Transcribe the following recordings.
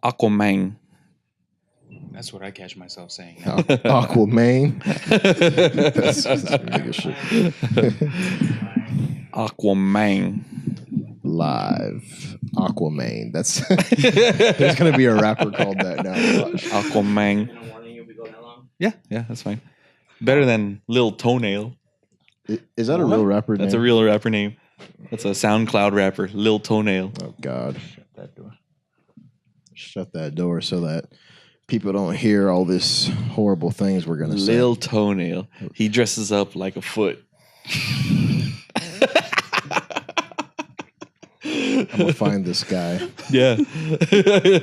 Aquaman. That's what I catch myself saying. Aquaman. That's nigga shit. Aquaman. Live Aquaman. That's there's gonna be a rapper called that now. Watch. Aquaman. Yeah, that's fine. Better than Lil Toenail. Is that a real rapper That's name? a real rapper name. That's a SoundCloud rapper, Lil Toenail. Oh God. Shut that door. Shut that door so that people don't hear all this horrible things we're gonna say. Lil Toenail. He dresses up like a foot. I'm gonna find this guy. Yeah.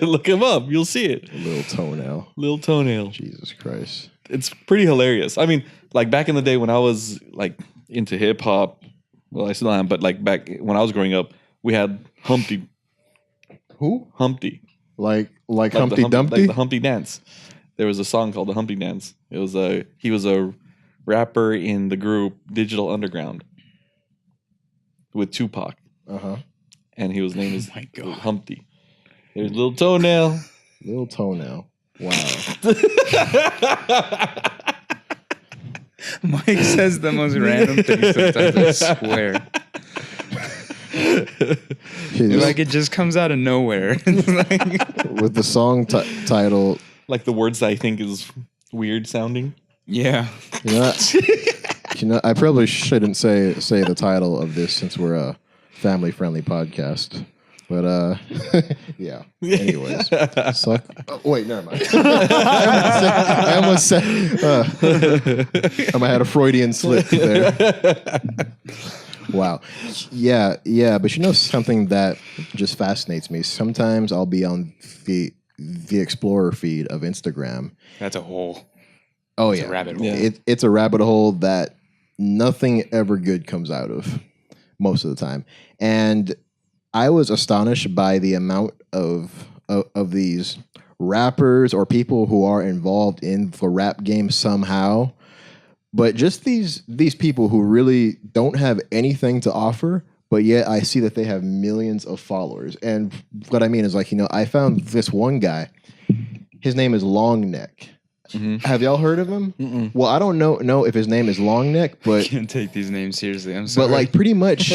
Look him up. You'll see it. Little toenail. Lil Toenail. Jesus Christ. It's pretty hilarious. I mean, like back in the day when I was like into hip hop, well, I still am, but like back when I was growing up, we had Humpty. Who? Humpty. Like Like Humpty Dumpty? Like the Humpty Dance. There was a song called the Humpty Dance. He was a rapper in the group Digital Underground with Tupac. Uh-huh. And his name is my God. Humpty. There's Little Toenail. Little toenail. Wow. Mike says the most random things sometimes, I swear. Like it just comes out of nowhere. It's like, With the song title, Like the words that I think is weird sounding. yeah. you know, I probably shouldn't say the title of this since we're a family-friendly podcast. But yeah. Anyways, suck. Oh, wait, never mind. I almost said. I had a Freudian slip there. Wow. Yeah. But you know something that just fascinates me. Sometimes I'll be on the Explorer feed of Instagram. That's a hole. Oh It's yeah, a rabbit hole. It's a rabbit hole that nothing ever good comes out of most of the time, and I was astonished by the amount of these rappers or people who are involved in the rap game somehow, but just these people who really don't have anything to offer, but yet I see that they have millions of followers. And what I mean is, like, you know, I found this one guy. His name is Long Neck. Mm-hmm. Have y'all heard of him? Mm-mm. Well, I don't know if his name is Long Neck, but Can't take these names seriously. I'm sorry. but like pretty much,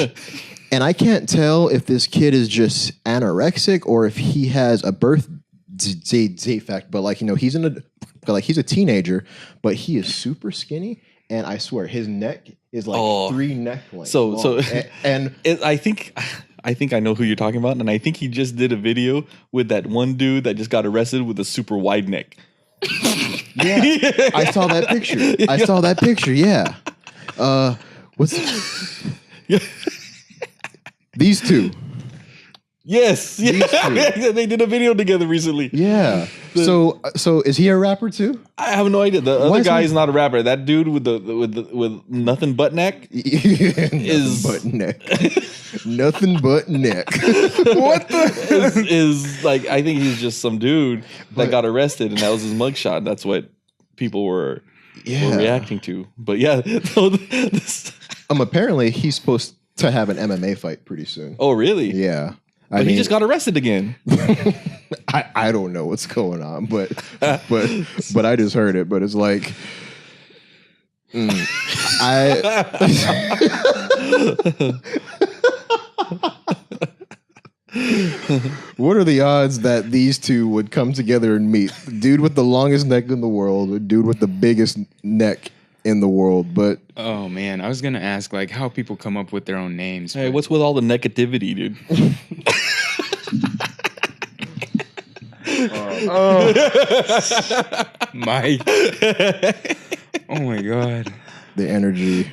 and I can't tell if this kid is just anorexic or if he has a birth defect. But like, you know, he's a teenager, but he is super skinny, and I swear his neck is like 3 neck lengths. So and I think I know who you're talking about, and I think he just did a video with that one dude that just got arrested with a super wide neck. yeah, I saw that picture. Yeah. What's these two? Yes. Yeah. They did a video together recently. Yeah. So is he a rapper too? I have no idea. The Why other is guy he- is not a rapper. That dude with nothing but neck Nothing but neck. Nothing but neck. What the? is like, I think he's just some dude that got arrested, and that was his mugshot. That's what people were reacting to. But yeah, Apparently he's supposed to have an MMA fight pretty soon. oh really? Yeah. But he just got arrested again. I don't know what's going on, but I just heard it. But it's like, what are the odds that these two would come together and meet? Dude with the longest neck in the world, a dude with the biggest neck in the world. But oh man, I was gonna ask like how people come up with their own names. Hey, but- what's with all the negativity, dude? Mike? Oh my god. the energy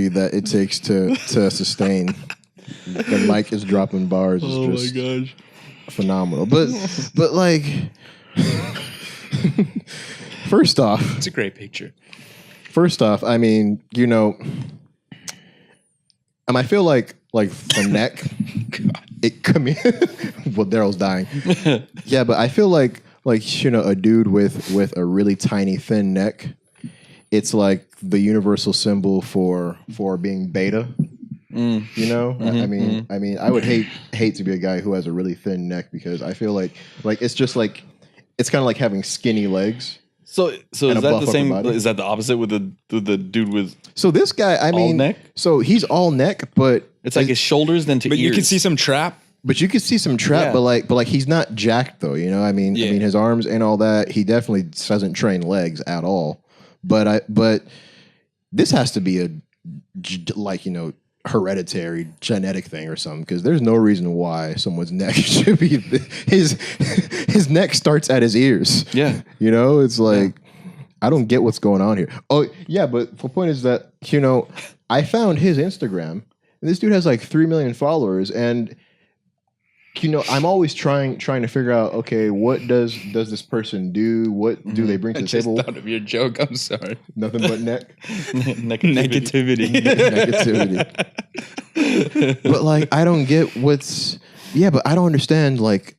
that it takes to sustain. The mic is dropping bars is just gosh. phenomenal. But like, first off, It's a great picture. I mean, you know, I feel like the neck, it come in. Well, Daryl's dying. Yeah, but I feel like you know, a dude with a really tiny thin neck, it's like the universal symbol for being beta. You know, I mean, I would hate to be a guy who has a really thin neck because I feel like it's just like it's kind of like having skinny legs. So is And a that buff the upper same? body. Is that the opposite with the dude with? So this guy, I mean, neck? so he's all neck, but It's like his shoulders then to But ears. you can see some trap. But you could see some trap, Yeah. but like he's not jacked though. You know, I mean, Yeah. his arms and all that. He definitely doesn't train legs at all. But this has to be a like, you know, hereditary genetic thing or something because there's no reason why someone's neck should be his neck starts at his ears. Yeah. You know, it's like I don't get what's going on here. Oh yeah, but the point is that, you know, I found his Instagram and this dude has like 3 million followers and, you know, I'm always trying to figure out, okay, what does this person do? What do they bring to I the just table? thought of your joke. I'm sorry. Nothing but neck. Negativity. Negativity. But like I don't get but I don't understand like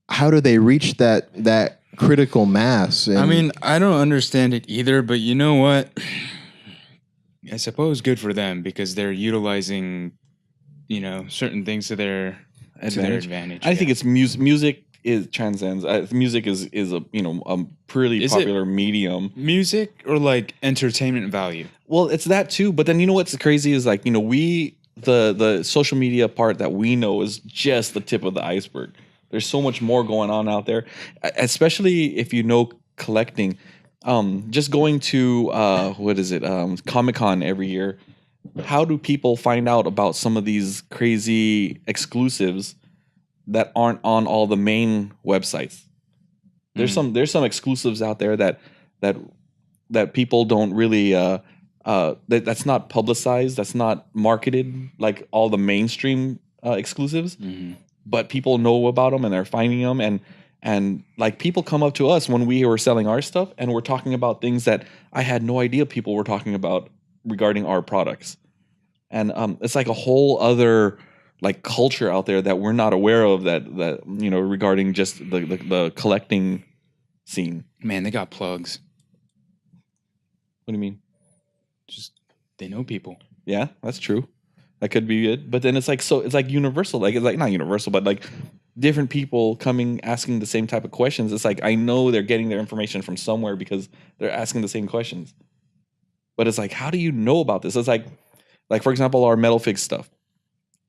how do they reach that critical mass? And I mean, I don't understand it either, but you know what? I suppose good for them because they're utilizing, you know, certain things to their advantage. I think it's music is transcends. Music is a a pretty Is it- popular medium. music or like entertainment value. Well, it's that too. But then what's crazy is like the social media part that we know is just the tip of the iceberg. There's so much more going on out there, especially if you know collecting. Just going to Comic-Con every year. How do people find out about some of these crazy exclusives that aren't on all the main websites? There's some exclusives out there that people don't really that's not publicized, that's not marketed like all the mainstream exclusives. But people know about them and they're finding them and like people come up to us when we were selling our stuff and we're talking about things that I had no idea people were talking about regarding our products. And it's like a whole other like culture out there that we're not aware of that regarding just the collecting scene. Man, they got plugs. What do you mean? Just they know people. Yeah, that's true. That could be it. But then it's like universal. Like it's like not universal, but like different people coming asking the same type of questions. It's like I know they're getting their information from somewhere because they're asking the same questions. But it's like, how do you know about this? It's like for example, our metal fig stuff.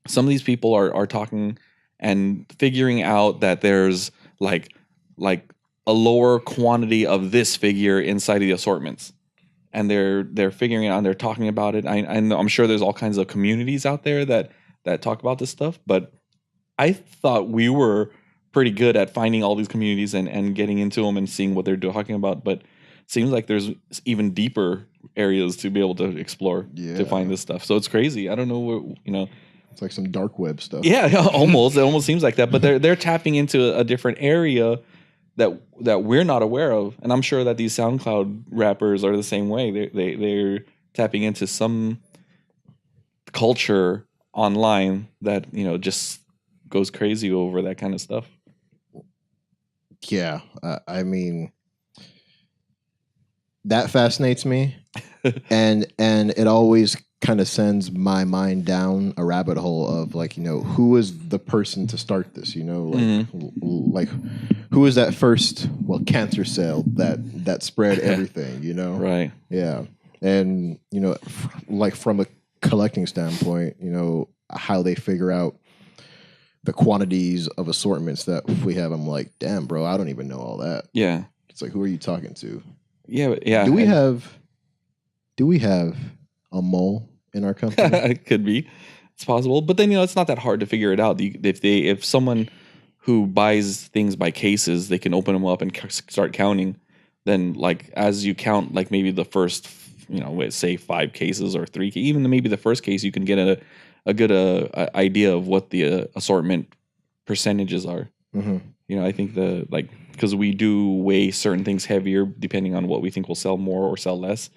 Some of these people are talking and figuring out that there's like a lower quantity of this figure inside of the assortments. And they're figuring it out and they're talking about it. I'm sure there's all kinds of communities out there that talk about this stuff, but I thought we were pretty good at finding all these communities and getting into them and seeing what they're talking about. But it seems like there's even deeper areas to be able to explore to find this stuff. So it's crazy. I don't know what, it's like some dark web stuff. Yeah, almost. It almost seems like that. But they're tapping into a different area that we're not aware of, and I'm sure that these SoundCloud rappers are the same way. They're tapping into some culture online that just goes crazy over that kind of stuff. Yeah, I mean, that fascinates me, and it always kind of sends my mind down a rabbit hole of like, who was the person to start this? Like who was that first cancer cell that spread everything? Right? Yeah, and like from a collecting standpoint, how they figure out the quantities of assortments that we have. I'm like, damn, bro, I don't even know all that. Yeah, it's like, who are you talking to? Yeah. Do we have a mole in our company? It could be. It's possible. But then, it's not that hard to figure it out. If someone who buys things by cases, they can open them up and start counting. Then, like, as you count, like maybe the first, say 5 cases or 3, even maybe the first case, you can get a good idea of what the assortment percentages are. Mm-hmm. I think because we do weigh certain things heavier depending on what we think will sell more or sell less.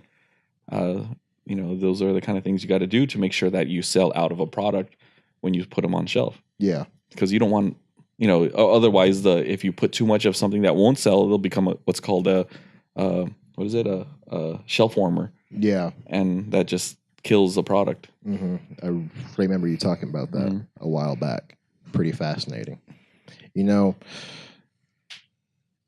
Those are the kind of things you got to do to make sure that you sell out of a product when you put them on shelf. Yeah. Because you don't want, otherwise if you put too much of something that won't sell, it'll become what's called a shelf warmer. Yeah. And that just kills the product. I remember you talking about that a while back. Pretty fascinating.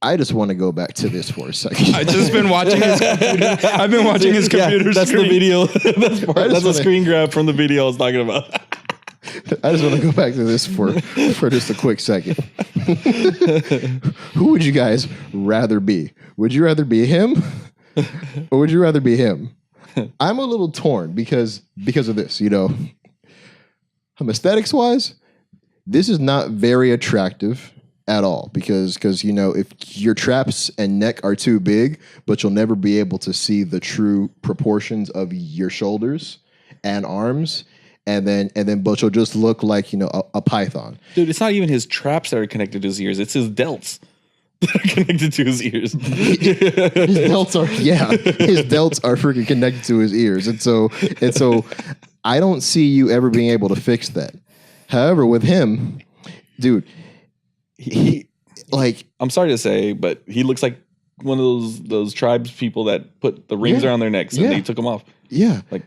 I just want to go back to this for a second. I've just been watching his computer. I've been watching his computer That's screen. the video. That's a screen grab from the video I was talking about. I just want to go back to this for just a quick second. Who would you guys rather be? Would you rather be him or would you rather be him? I'm a little torn because of this, aesthetics wise, this is not very attractive at all because if your traps and neck are too big, but you'll never be able to see the true proportions of your shoulders and arms. And then, but you'll just look like a python. Dude, it's not even his traps that are connected to his ears; it's his delts that are connected to his ears. His delts are freaking connected to his ears, and so I don't see you ever being able to fix that. However, with him, dude, he I'm sorry to say, but he looks like one of those tribes people that put the rings around their necks and they took them off. Yeah, like.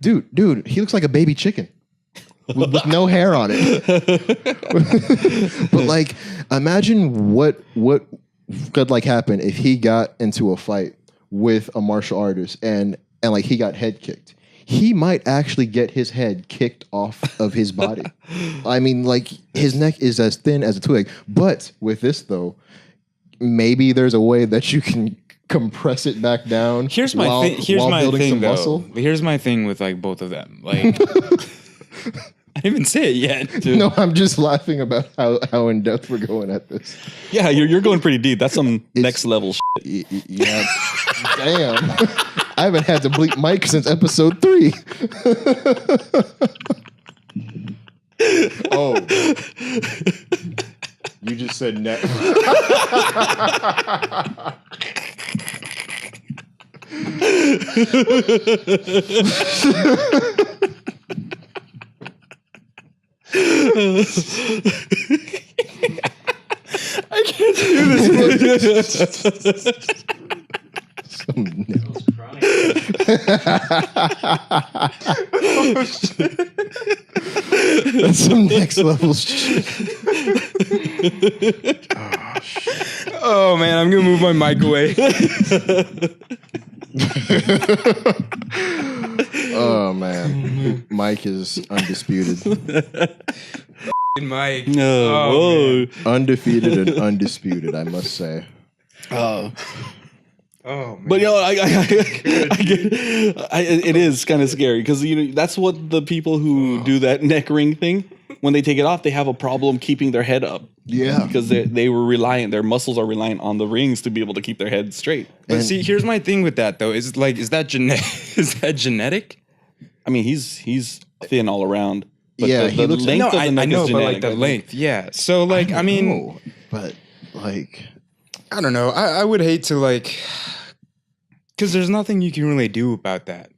Dude, he looks like a baby chicken with no hair on it. But imagine what could happen if he got into a fight with a martial artist and he got head kicked. He might actually get his head kicked off of his body. I mean, his neck is as thin as a twig. But with this though, maybe there's a way that you can compress it back down. Here's my thing though. Muscle. Here's my thing with both of them. I didn't even say it yet. Dude. No, I'm just laughing about how in depth we're going at this. Yeah, you're going pretty deep. That's some next level shit. Yeah. Damn. I haven't had to bleep Mike since episode 3. Oh. You just said neck. I can't do this. That's some next level shit. Oh man, I'm gonna move my mic away. Oh man, Mike is undisputed. Mike, no, undefeated and undisputed, I must say. Oh, man. But I get it is kind of scary because that's what the people who do that neck ring thing, when they take it off, they have a problem keeping their head up. Yeah, because they were reliant, their muscles are reliant on the rings to be able to keep their head straight. But see, here's my thing with that though: is that genetic? I mean, he's thin all around. But yeah, the length of the neck is genetic, but the length, yeah. So I mean, but I don't know. I would hate to because there's nothing you can really do about that.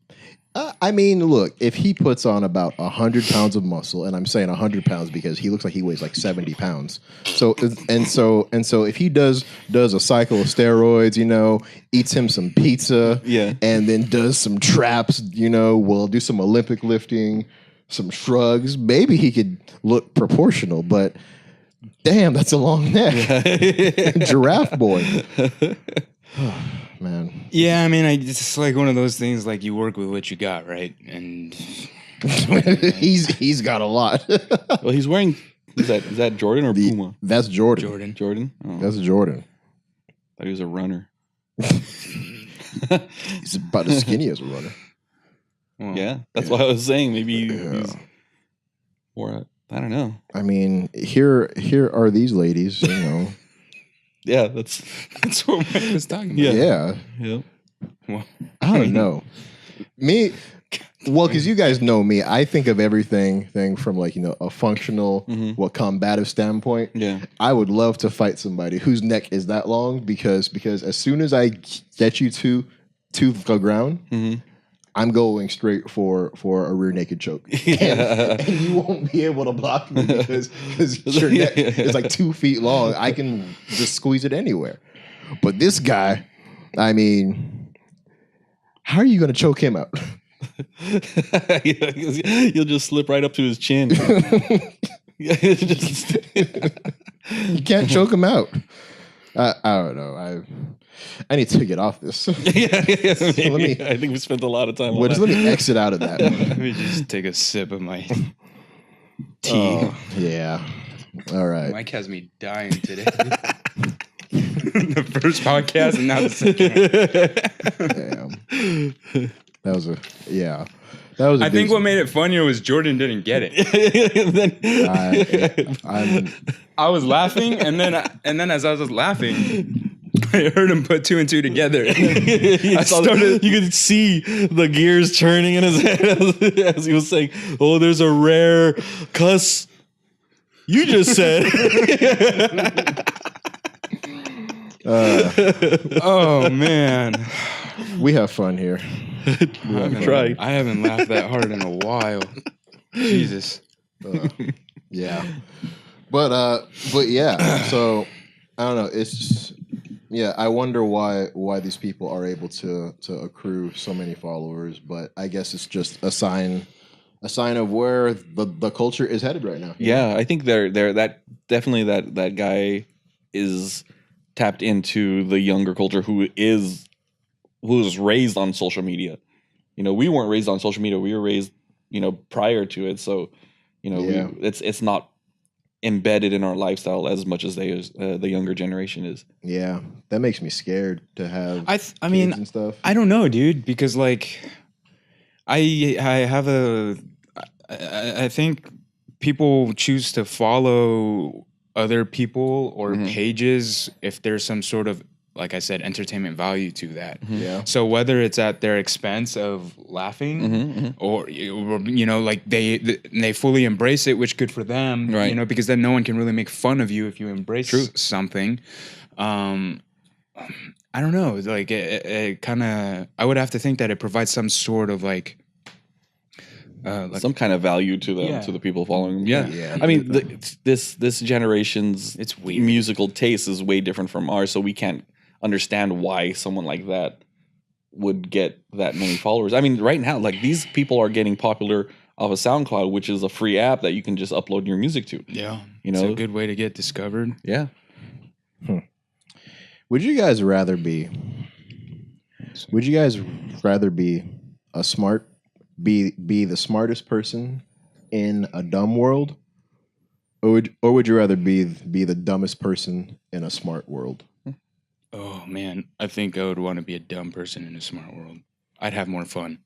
I mean, look, if he puts on about 100 pounds of muscle, and I'm saying 100 pounds because he looks like he weighs 70 pounds. So if he does a cycle of steroids, eats him some pizza, and then does some traps, will do some Olympic lifting, some shrugs, maybe he could look proportional, but damn, that's a long neck. Giraffe boy. Man. Yeah, I mean, it's one of those things you work with what you got, right? And he's got a lot. Well, he's wearing is that Jordan or Puma? That's Jordan. Jordan. Oh. That's Jordan. Thought he was a runner. He's about as skinny as a runner. Well, yeah, that's what I was saying. Maybe he's more. I don't know. I mean, here are these ladies, Yeah, that's what Mike was talking about. Yeah. Well, I don't know. Because you guys know me, I think of everything from a functional, combative standpoint. Yeah, I would love to fight somebody whose neck is that long because as soon as I get you to the ground, I'm going straight for a rear naked choke, and you won't be able to block me because your neck is 2 feet long. I can just squeeze it anywhere. But this guy, I mean, how are you going to choke him out? You'll just slip right up to his chin. Just- You can't choke him out. I don't know. I need to get off this. maybe. I think we spent a lot of time on Just that. let me exit out of that one. Let me just take a sip of my tea. Oh, yeah. All right. Mike has me dying today. The first podcast and now the second. Damn. That was a yeah. That was. I think what made it funnier was Jordan didn't get it. I was laughing, and then as I was laughing, I heard him put 2 and 2 together. You could see the gears turning in his head as he was saying, "Oh, there's a rare cuss you just said." Oh man, we have fun here. I haven't laughed that hard in a while. Jesus. Yeah. But yeah. So I don't know. It's just, yeah. I wonder why these people are able to accrue so many followers. But I guess it's just a sign of where the culture is headed right now. Yeah, I think they're that definitely that guy is tapped into the younger culture who was raised on social media. We weren't raised on social media. We were raised, prior to it. So, it's not embedded in our lifestyle as much as the younger generation is. Yeah, that makes me scared to have. I mean, and stuff. I don't know, dude, because like, I think people choose to follow other people or pages if there's some sort of, like I said, entertainment value to that. Yeah. So whether it's at their expense of laughing or like they fully embrace it, which good for them, right? Because then no one can really make fun of you if you embrace something. I don't know. Like it kind of, I would have to think that it provides some sort of like some kind of value to the people following them. Yeah. I mean, this generation's it's weird. Musical taste is way different from ours, so we can't understand why someone like that would get that many followers. I mean, right now, like these people are getting popular off of SoundCloud, which is a free app that you can just upload your music to. Yeah, it's a good way to get discovered. Yeah. Would you guys rather be be the smartest person in a dumb world, or would you rather be the dumbest person in a smart world? Oh man, I think I would want to be a dumb person in a smart world. I'd have more fun.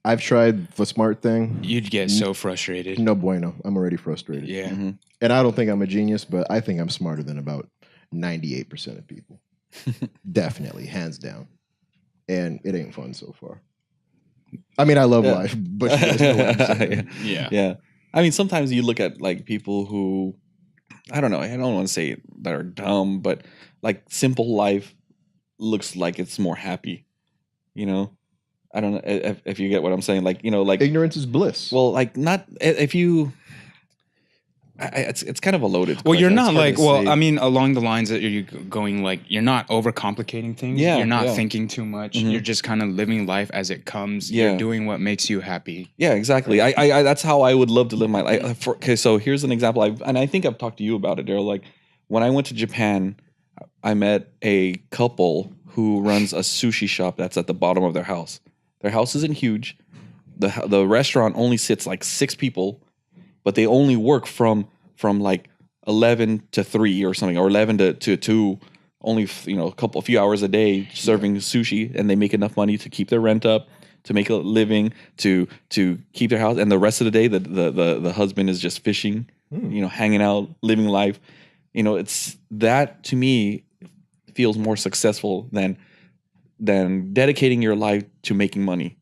I've tried the smart thing. You'd get so frustrated. No bueno. I'm already frustrated. Yeah. And I don't think I'm a genius, but I think I'm smarter than about 98% of people. Definitely, hands down. And it ain't fun so far. I mean, I love life, but you guys know what I'm saying. Yeah. I mean, sometimes you look at like people who, I don't know, I don't want to say that are dumb, but like simple life looks like it's more happy. I don't know if you get what I'm saying. Like, like ignorance is bliss. Well, like not if you. It's kind of a loaded. Well, you're not like. Well, I mean, along the lines that you're going, like you're not overcomplicating things. Yeah, you're not thinking too much. You're just kind of living life as it comes. Yeah. You're doing what makes you happy. Yeah, exactly. I that's how I would love to live my life. Okay, so here's an example. I think I've talked to you about it, Daryl. Like when I went to Japan, I met a couple who runs a sushi shop that's at the bottom of their house. Their house isn't huge. The restaurant only sits like 6 people, but they only work from like 11 to 3 or something, or 11 to 2, only a few hours a day serving sushi, and they make enough money to keep their rent up, to make a living, to keep their house, and the rest of the day the husband is just fishing, hanging out, living life. It's that to me feels more successful than dedicating your life to making money.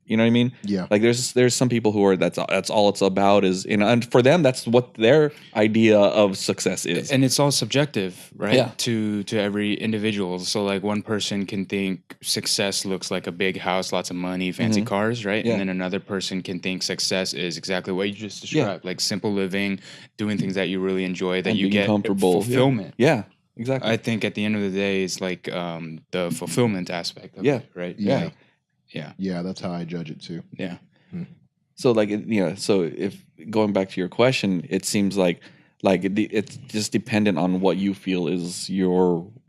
You know what I mean? Yeah. Like there's some people who are that's all it's about is, and for them that's what their idea of success is. And it's all subjective, right? Yeah. To every individual. So like one person can think success looks like a big house, lots of money, fancy cars, right? Yeah. And then another person can think success is exactly what you just described, like simple living, doing things that you really enjoy, that And you being get comfortable. fulfillment. Yeah, exactly. I think at the end of the day, it's like the fulfillment aspect of it, right? Yeah. Yeah, that's how I judge it too. Yeah. So like so if going back to your question, it seems like it's just dependent on what you feel is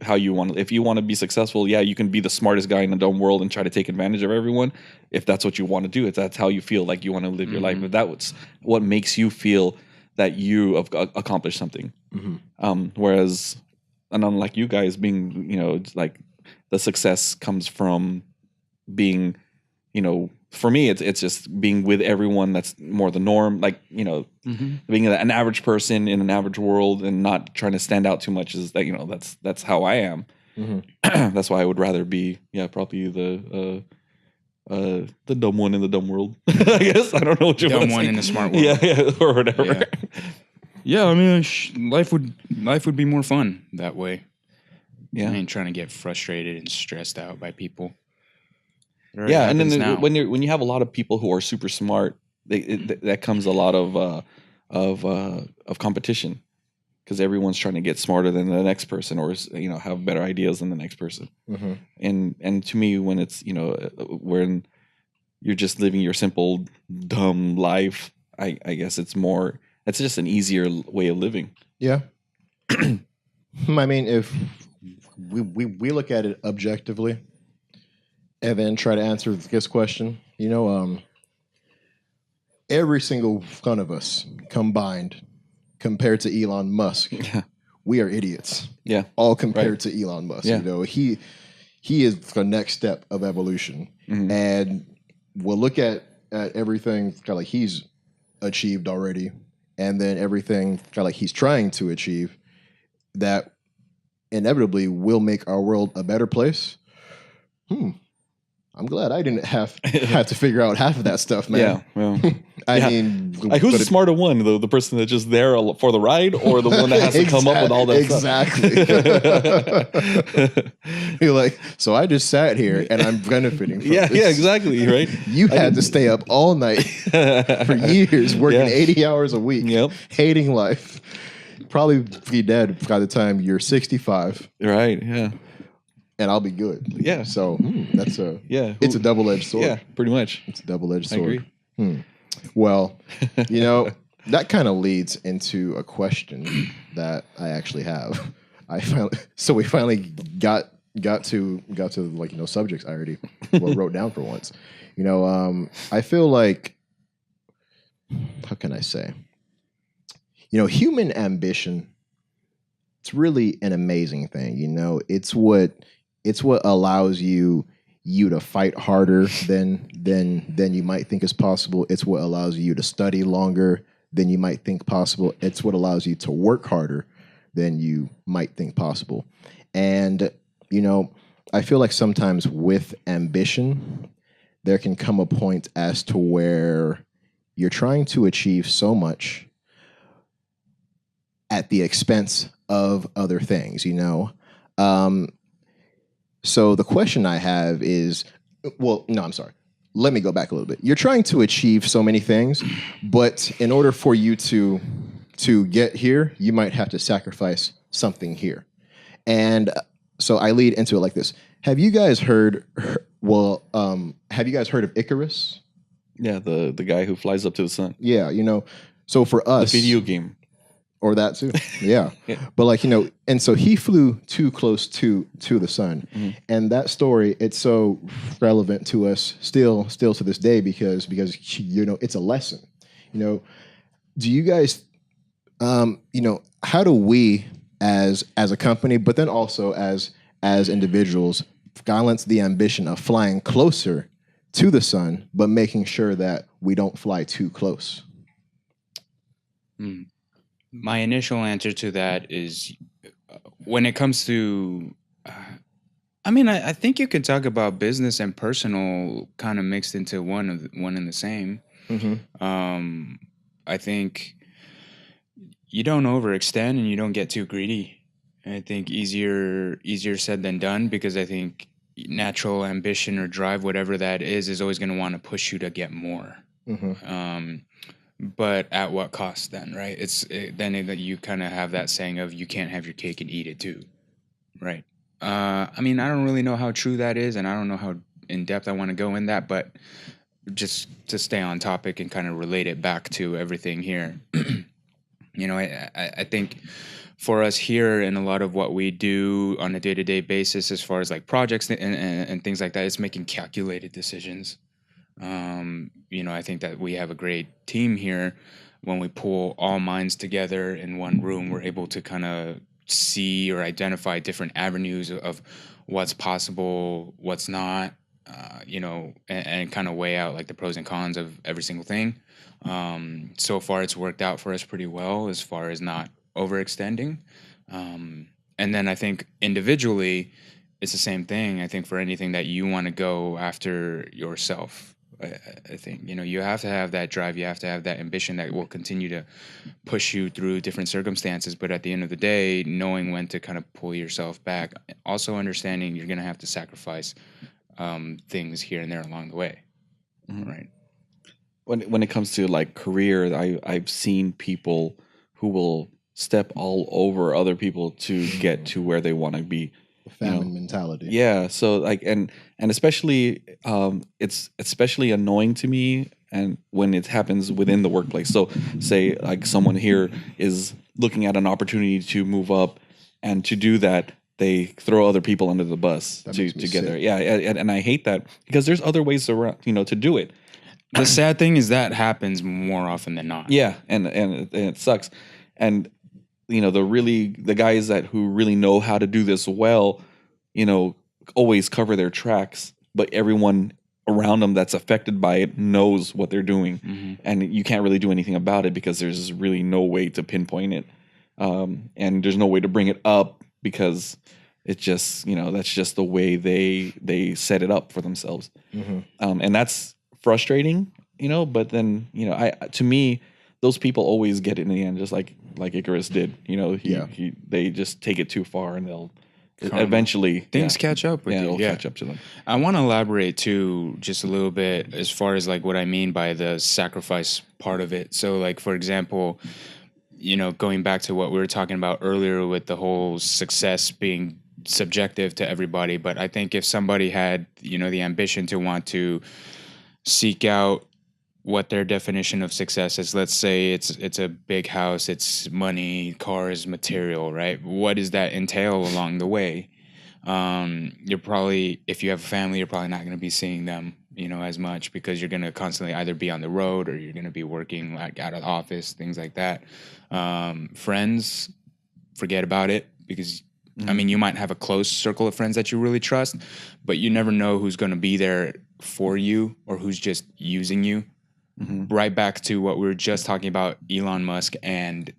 how you want to. If you want to be successful, yeah, you can be the smartest guy in the dumb world and try to take advantage of everyone. If that's what you want to do, if that's how you feel like you want to live your life, if that's what makes you feel that you have accomplished something. Whereas, and unlike you guys being, it's like the success comes from being, for me, it's just being with everyone that's more the norm, like, being an average person in an average world and not trying to stand out too much is that, that's how I am. That's why I would rather be, probably the dumb one in the dumb world. I guess I don't know what you're dumb one in the smart world. Yeah, or whatever. Yeah, I mean, life would be more fun that way. Yeah, I ain't trying to get frustrated and stressed out by people. Yeah, and then when you have a lot of people who are super smart, that comes a lot of competition, because everyone's trying to get smarter than the next person, or have better ideas than the next person. And to me, when it's when you're just living your simple dumb life, I guess it's just an easier way of living. Yeah. I mean, if we look at it objectively and then try to answer this question, every single one of us combined compared to Elon Musk, we are idiots. Yeah. All compared to Elon Musk. Yeah. He is the next step of evolution. And we'll look at everything kind of like he's achieved already, and then everything kind of like he's trying to achieve that inevitably will make our world a better place. I'm glad I didn't have to figure out half of that stuff, man. Yeah. I mean, like, who's the smarter one, though? The person that's just there for the ride, or the one that has to come up with all that stuff? You're like, so I just sat here and I'm benefiting from this. Yeah, exactly, right? You had to stay up all night for years, working 80 hours a week, hating life. Probably be dead by the time you're 65. Right, yeah. And I'll be good. Yeah. So that's it's a double-edged sword. Yeah, pretty much. It's a double-edged sword. I agree. Well, that kind of leads into a question that I actually have. We finally got to subjects I already wrote down for once. I feel like, how can I say? Human ambition, it's really an amazing thing. It's what allows you to fight harder than you might think is possible. It's what allows you to study longer than you might think possible. It's what allows you to work harder than you might think possible. And, I feel like sometimes with ambition, there can come a point as to where you're trying to achieve so much at the expense of other things, So the question I have is, I'm sorry. Let me go back a little bit. You're trying to achieve so many things, but in order for you to get here, you might have to sacrifice something here. And so I lead into it like this. Have you guys heard of Icarus? Yeah, the guy who flies up to the sun. Yeah, so for us, the video game. Or that too, yeah. But and so he flew too close to the sun, and that story, it's so relevant to us still to this day because it's a lesson. Do you guys, how do we as a company, but then also as individuals, balance the ambition of flying closer to the sun, but making sure that we don't fly too close? My initial answer to that is when it comes to, I think you could talk about business and personal kind of mixed into one and the same. I think you don't overextend and you don't get too greedy. I think easier said than done, because I think natural ambition or drive, whatever that is always going to want to push you to get more. But at what cost then, right? Then you kind of have that saying of you can't have your cake and eat it too, right? I don't really know how true that is, and I don't know in depth I want to go in that, but just to stay on topic and kind of relate it back to everything here. I think for us here and a lot of what we do on a day-to-day basis as far as like projects and things like that, it's making calculated decisions. I think that we have a great team here. When we pull all minds together in one room, we're able to kind of see or identify different avenues of what's possible, what's not, and kind of weigh out like the pros and cons of every single thing. So far, it's worked out for us pretty well as far as not overextending. And then I think individually, it's the same thing. I think for anything that you want to go after yourself, I think, you have to have that drive. You have to have that ambition that will continue to push you through different circumstances. But at the end of the day, knowing when to kind of pull yourself back, also understanding you're going to have to sacrifice things here and there along the way. Mm-hmm. Right. When it comes to like career, I've seen people who will step all over other people to get to where they want to be. Famine mentality. Yeah. So like, and especially, it's especially annoying to me, and when it happens within the workplace. So say like someone here is looking at an opportunity to move up, and to do that, they throw other people under the bus to get there. Yeah. And I hate that, because there's other ways around, to do it. The sad thing is that happens more often than not. Yeah. And it sucks. And, the guys who really know how to do this well, always cover their tracks, but everyone around them that's affected by it knows what they're doing. Mm-hmm. And you can't really do anything about it, because there's really no way to pinpoint it. And there's no way to bring it up, because it's just, that's just the way they set it up for themselves. Mm-hmm. And that's frustrating, but then, to me, those people always get it in the end, just like Icarus did. They just take it too far, and they'll eventually things catch up with you. It'll catch up to them. I want to elaborate too, just a little bit, as far as like what I mean by the sacrifice part of it. So like, for example, going back to what we were talking about earlier with the whole success being subjective to everybody. But I think if somebody had, the ambition to want to seek out what their definition of success is, let's say it's a big house, it's money, cars, material, right? What does that entail along the way? You're probably, if you have a family, you're probably not going to be seeing them, as much, because you're going to constantly either be on the road, or you're going to be working like out of the office, things like that. Friends, forget about it, because you might have a close circle of friends that you really trust, but you never know who's going to be there for you or who's just using you. Mm-hmm. Right back to what we were just talking about, Elon Musk and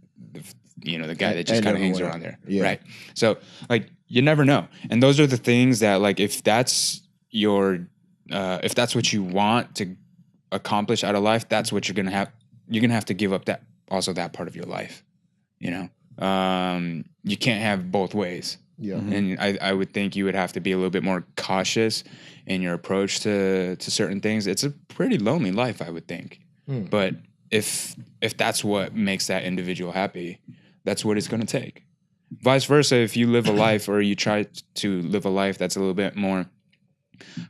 the guy that just kind of hangs around there, right? So like, you never know, and those are the things that, like, if that's if that's what you want to accomplish out of life, that's what you're gonna have. You're gonna have to give up that part of your life. You can't have both ways. Yeah, and I would think you would have to be a little bit more cautious in your approach to certain things. It's a pretty lonely life, I would think. But if that's what makes that individual happy, that's what it's going to take. Vice versa, if you live a life, or you try to live a life that's a little bit more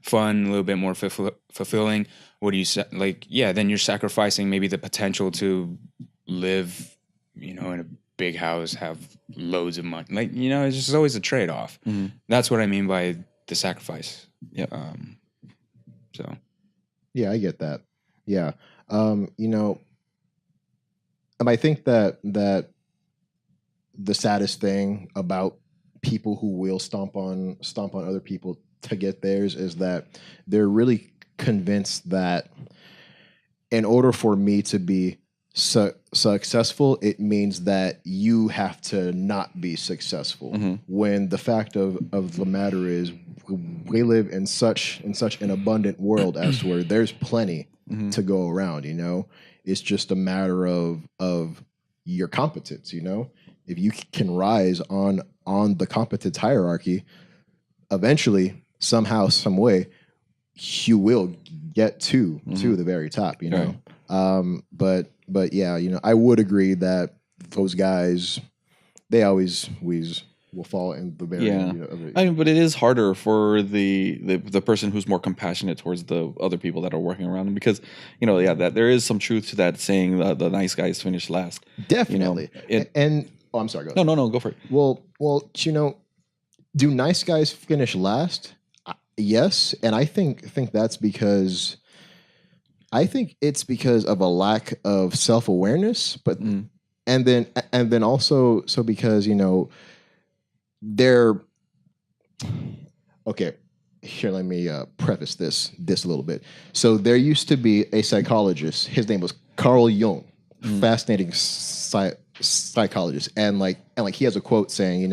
fun, a little bit more fulfilling, what do you say? Like, yeah, then you're sacrificing maybe the potential to live, in a big house, have loads of money. Like, it's just always a trade-off. Mm-hmm. That's what I mean by the sacrifice. Yeah. So. Yeah, I get that. Yeah. And I think that the saddest thing about people who will stomp on other people to get theirs is that they're really convinced that in order for me to be successful, it means that you have to not be successful. Mm-hmm. When the fact of the matter is, we live in such an abundant world as where there's plenty mm-hmm. to go around. It's just a matter of your competence. If you can rise on the competence hierarchy, eventually, somehow, some way, you will get to the very top. Right. But yeah, I would agree that those guys, they always will fall in the very Yeah, I mean, but it is harder for the person who's more compassionate towards the other people that are working around them because yeah, that there is some truth to that saying the nice guys finish last. definitely. And oh, I'm sorry. Go ahead. No, go for it. Well, do nice guys finish last? Yes, and I think that's because I think it's because of a lack of self awareness, but and then also so because they're okay. Here, let me preface this a little bit. So there used to be a psychologist. His name was Carl Jung, fascinating psychologist, and he has a quote saying,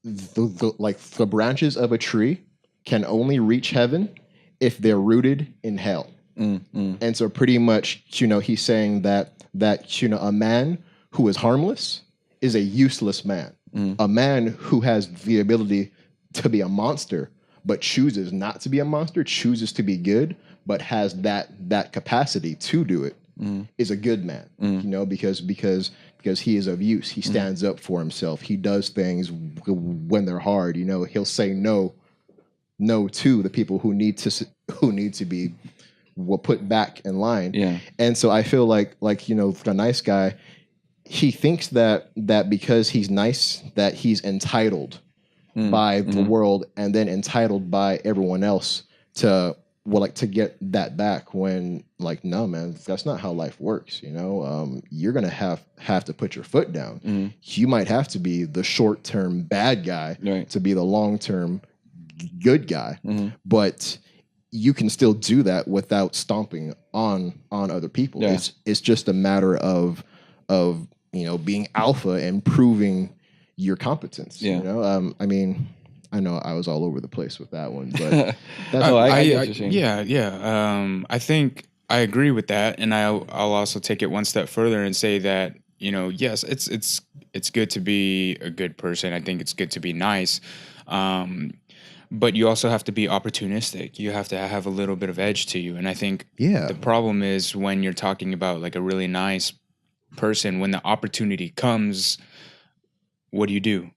the branches of a tree can only reach heaven if they're rooted in hell. And so pretty much, he's saying that a man who is harmless is a useless man. A man who has the ability to be a monster, but chooses not to be a monster, chooses to be good, but has that capacity to do it, is a good man. Because he is of use. He stands up for himself. He does things when they're hard. He'll say no to the people who need to be put back in line. Yeah. And so I feel like the nice guy, he thinks that because he's nice, that he's entitled by the world and then entitled by everyone else to get that back, when no, man, that's not how life works. You're gonna have to put your foot down. You might have to be the short-term bad guy to be the long-term good guy, but you can still do that without stomping on other people. It's just a matter of being alpha and proving your competence. I mean, I know I was all over the place with that one, but I think I agree with that, and I'll also take it one step further and say that yes, it's good to be a good person. I think it's good to be nice, but you also have to be opportunistic. You have to have a little bit of edge to you, and I think the problem is when you're talking about a really nice person, when the opportunity comes, what do? Do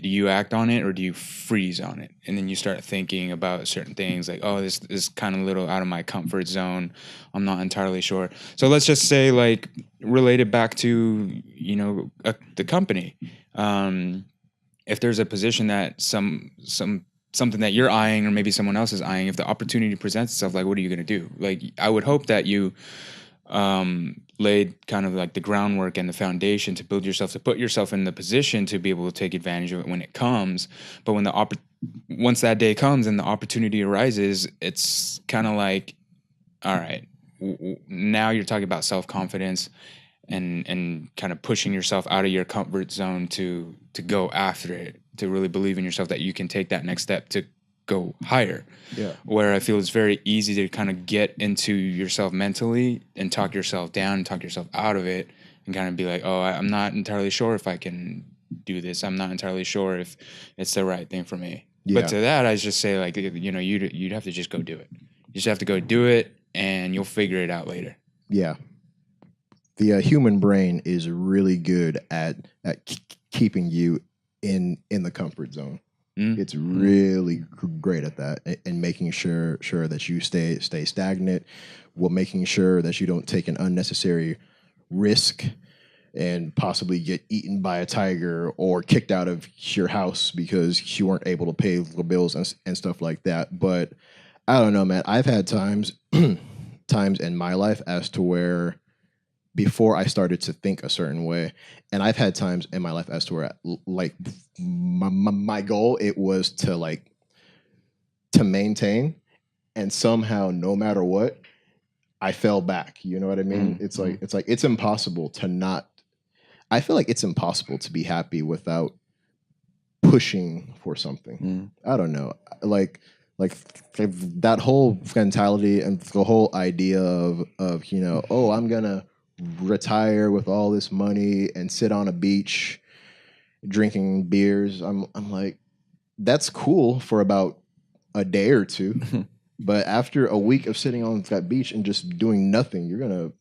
you act on it or do you freeze on it? And then you start thinking about certain things like, oh, this is kind of a little out of my comfort zone. I'm not entirely sure. So let's just say related back to, the company. If there's a position that something that you're eyeing or maybe someone else is eyeing, if the opportunity presents itself, what are you going to do? I would hope that you laid kind of the groundwork and the foundation to build yourself, to put yourself in the position to be able to take advantage of it when it comes. But when once that day comes and the opportunity arises, it's kind of all right, now you're talking about self-confidence and kind of pushing yourself out of your comfort zone to go after it, to really believe in yourself that you can take that next step to go higher. Yeah. Where I feel it's very easy to kind of get into yourself mentally and talk yourself down and talk yourself out of it and kind of be like, oh, I'm not entirely sure if I can do this. I'm not entirely sure if it's the right thing for me. Yeah. But to that, I just say you'd have to just go do it. You just have to go do it and you'll figure it out later. Yeah. The human brain is really good at keeping you in the comfort zone. It's really great at that, and making sure that you stay stagnant, while making sure that you don't take an unnecessary risk and possibly get eaten by a tiger or kicked out of your house because you weren't able to pay the bills and stuff like that. But I don't know, man. I've had times in my life as to where before I started to think a certain way, and I've had times in my life as to where my goal, it was to maintain, and somehow no matter what, I fell back. You know what I mean? It's it's impossible to not. I feel like it's impossible to be happy without pushing for something. I don't know, like that whole mentality and the whole idea of oh, I'm gonna retire with all this money and sit on a beach drinking beers. I'm like, that's cool for about a day or two, but after a week of sitting on that beach and just doing nothing, you're gonna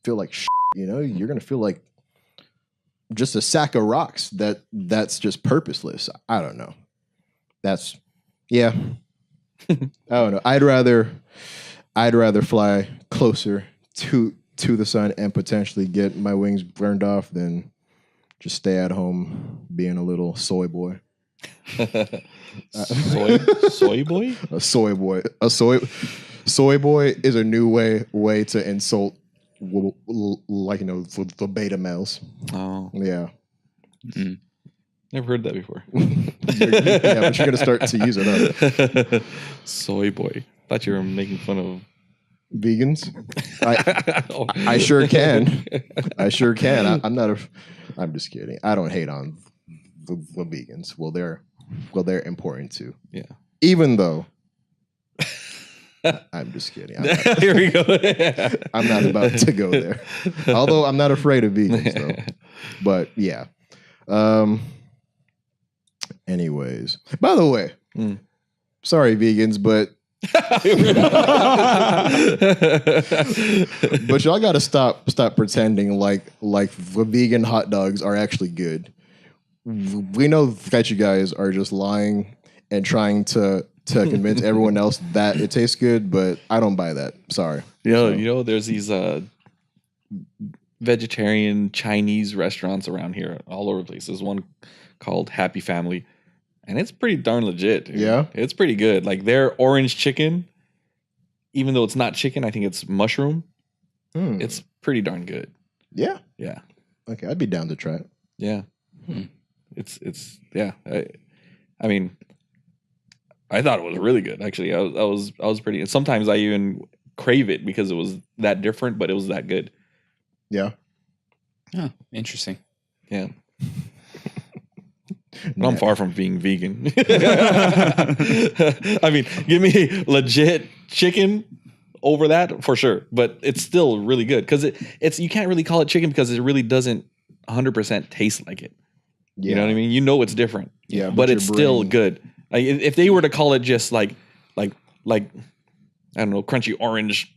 feel like shit, you're gonna feel like just a sack of rocks that's just purposeless. I don't know. That's yeah. I don't know. I'd rather fly closer to the sun and potentially get my wings burned off than just stay at home being a little soy boy. Soy boy? A soy boy. A soy boy is a new way to insult like the beta males. Oh. Yeah. Mm. Never heard that before. Yeah, but you're gonna start to use it up. Soy boy. Thought you were making fun of Vegans. I sure can. I sure can. I'm just kidding. I don't hate on the vegans. Well, they're important too. Yeah. Even though I'm just kidding. Here we go. I'm not about to go there. Although I'm not afraid of vegans though. But yeah. Anyways. By the way, sorry vegans, but but y'all gotta stop pretending like the vegan hot dogs are actually good. We know that you guys are just lying and trying to convince everyone else that it tastes good, but I don't buy that. Sorry. You know, there's these vegetarian Chinese restaurants around here all over the place. There's one called Happy Family, and it's pretty darn legit. Dude. Yeah? It's pretty good. Like their orange chicken, even though it's not chicken, I think it's mushroom. It's pretty darn good. Yeah? Yeah. Okay, I'd be down to try it. Yeah. It's yeah. I mean, I thought it was really good. Actually, I was pretty. And sometimes I even crave it because it was that different, but it was that good. Yeah. Oh, interesting. Yeah. But I'm far from being vegan. I mean, give me legit chicken over that for sure, but it's still really good because it's you can't really call it chicken because it really doesn't 100% taste like it. Yeah. You know what I mean? You know it's different. Yeah, but it's still good. Like if they were to call it just like I don't know, crunchy orange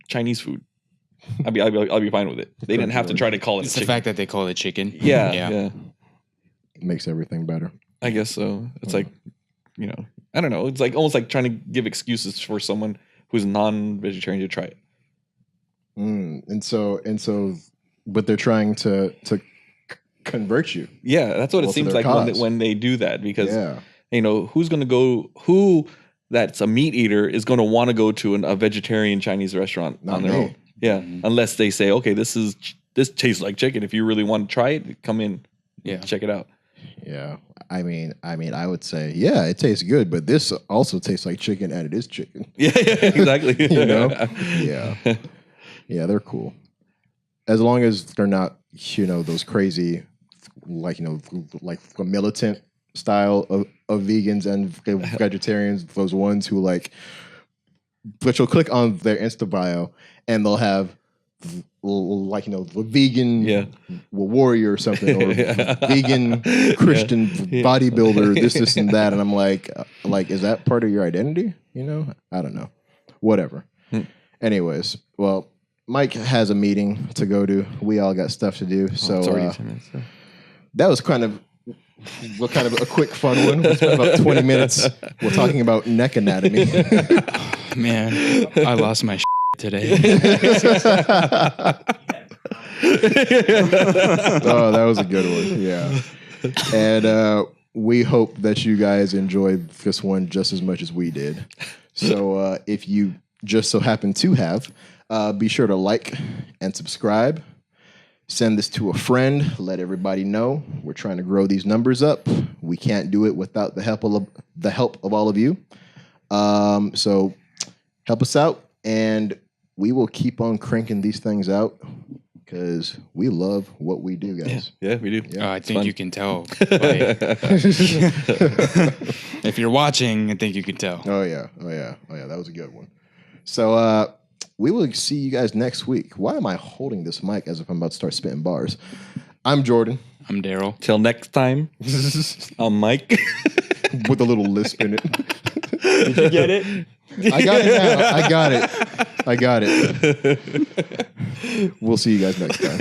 Chinese food, I'll be fine with it. They didn't have to try to call it. It's a the fact that they call it chicken. Yeah. Makes everything better. I guess so. It's like, you know, I don't know. It's like almost like trying to give excuses for someone who's non-vegetarian to try it. And so, but they're trying to convert you. Yeah, that's what it seems like when they do that because, you know, who that's a meat eater is going to want to go to a vegetarian Chinese restaurant on their own. Yeah, unless they say, okay, this tastes like chicken. If you really want to try it, come in. Yeah, check it out. Yeah, I mean, I would say, yeah, it tastes good, but this also tastes like chicken, and it is chicken. Yeah, exactly. You know, yeah, they're cool. As long as they're not, you know, those crazy, like a militant style of vegans and vegetarians. Those ones who but you'll click on their Insta bio and they'll have the vegan warrior or something, or vegan Christian bodybuilder, this and that, and I'm like, is that part of your identity? You know, I don't know. Whatever. Anyways, well, Mike has a meeting to go to. We all got stuff to do, so that was kind of a quick fun one. We spent about 20 minutes. We're talking about neck anatomy. Man, I lost my today. Oh, that was a good one. Yeah. And we hope that you guys enjoyed this one just as much as we did. So if you just so happen to have, be sure to like and subscribe. Send this to a friend. Let everybody know. We're trying to grow these numbers up. We can't do it without the help of all of you. So help us out, and we will keep on cranking these things out because we love what we do, guys. Yeah, we do. Yeah, I think you can tell. If you're watching, I think you can tell. Oh yeah. That was a good one. So we will see you guys next week. Why am I holding this mic as if I'm about to start spitting bars? I'm Jordan. I'm Daryl. Till next time, I'm Mike. With a little lisp in it. Did you get it? I got it now. I got it. We'll see you guys next time.